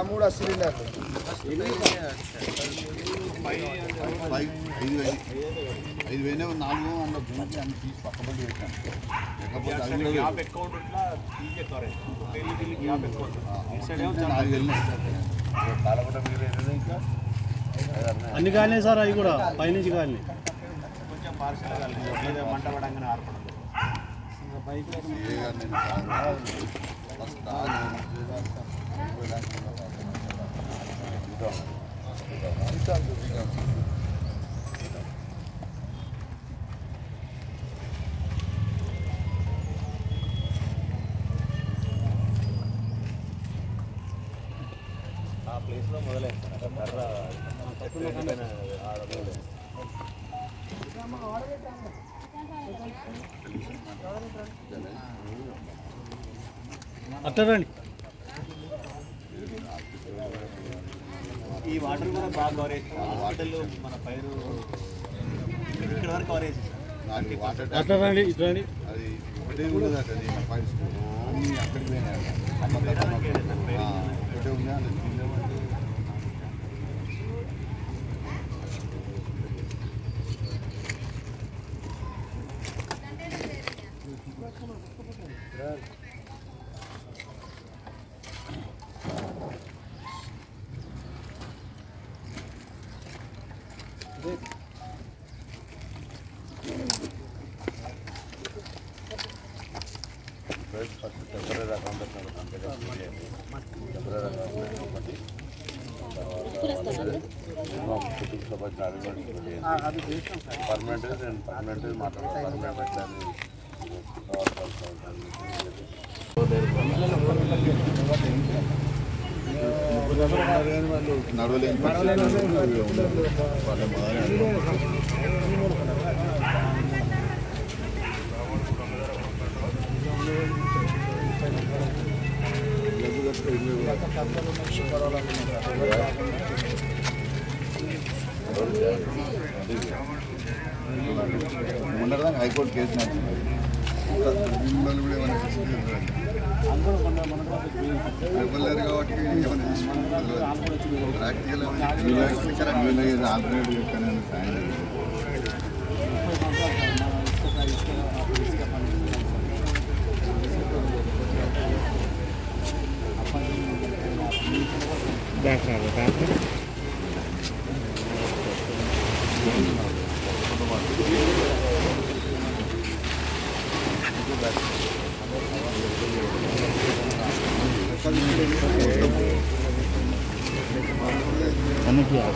మూడు సిలిండర్ 5,000 4 అన్న భూమికి అన్ని తీసి పక్కబడి పెట్టాను లేకపోతే అన్ని కాలినాయి సార్, అవి కూడా పైనుంచి కాలినాయి. కొంచెం పార్సల్ కాలేదు, మంట పడంగానే ఆర్పడం. ఆ ప్లేస్లో మొదలైంది కర్ర అట్లా రండి. ఈ వాటర్ కూడా బాగా కవర్ అవుతుంది. హాస్పిటల్ మన పైరు ఇక్కడ వరకు కవర్ అవుతుంది. అట్లా రండి, ఇట్లా రండి. అది ఒకటే ఉండదు అక్కడికి పోయినా ఒకటే ఉన్నా ఫస్ట్ టెంపరీ అకౌంట్ పర్మనెంట్ మాట్లాడతాను. నడవలేని మొన్నటిదాకా హైకోర్టు కేసు నడిచింది. మిమ్మల్ని కూడా ఏమైనా ఇవ్వలేరు కాబట్టి ప్రాక్టికల్ ఆల్టర్నేటివ్ చెప్తాను సాయం మనకి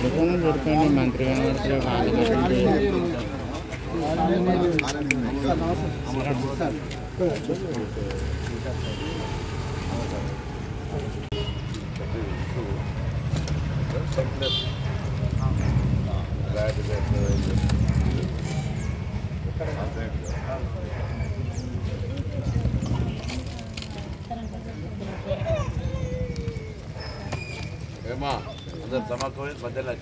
అభిప్రాయం దొరికింది. మంత్రి ఏమా అందరు సమకమే మధ్యలో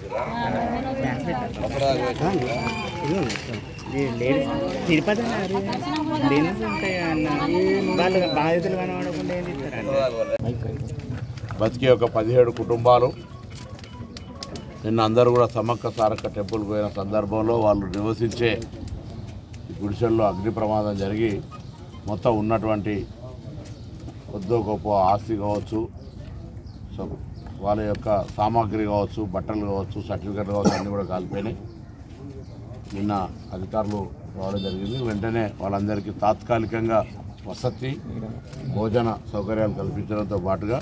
తిరుపతి ఉంటాయి అన్న వాళ్ళు బాధితులు కనబడకుండా ఏం బతికే ఒక 17 కుటుంబాలు నిన్న అందరూ కూడా సమ్మక్క సారక్క టెంపుల్కి పోయిన సందర్భంలో వాళ్ళు నివసించే గుడిసెల్లో అగ్ని ప్రమాదం జరిగి మొత్తం ఉన్నటువంటి కొద్దో గొప్ప ఆస్తి కావచ్చు, సో వాళ్ళ యొక్క సామాగ్రి కావచ్చు, బట్టలు కావచ్చు, సర్టిఫికెట్లు కావచ్చు, అన్నీ కూడా కాలిపోయినాయి. నిన్న అధికారులు రావడం జరిగింది. వెంటనే వాళ్ళందరికీ తాత్కాలికంగా వసతి, భోజన సౌకర్యాలు కల్పించడంతో పాటుగా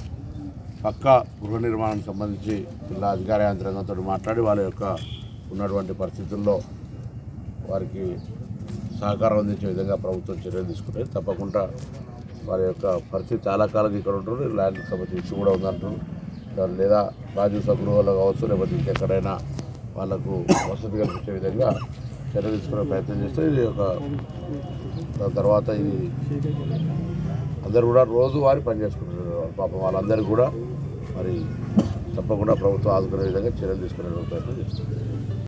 పక్కా గృహ నిర్మాణానికి సంబంధించి జిల్లా అధికార యంత్రాంగంతో మాట్లాడి వాళ్ళ యొక్క ఉన్నటువంటి పరిస్థితుల్లో వారికి సహకారం అందించే విధంగా ప్రభుత్వం చర్యలు తీసుకుంటుంది. తప్పకుండా వారి యొక్క పరిస్థితి చాలా కాలం ఇక్కడ ఉంటారు. ల్యాండ్కి సంబంధించి ఇష్యూ కూడా ఉందంటారు. లేదా రాజు సగృహంలో కావచ్చు, లేకపోతే ఇంకెక్కడైనా వాళ్ళకు వసతి కల్పించే విధంగా చర్య తీసుకునే ప్రయత్నం చేస్తే ఇది ఒక తర్వాత ఇది అందరూ కూడా రోజువారీ పనిచేసుకుంటున్నారు. పాపం వాళ్ళందరికీ కూడా మరి తప్పకుండా ప్రభుత్వం ఆదుకునే విధంగా చర్యలు తీసుకునే ప్రయత్నం చేస్తుంది.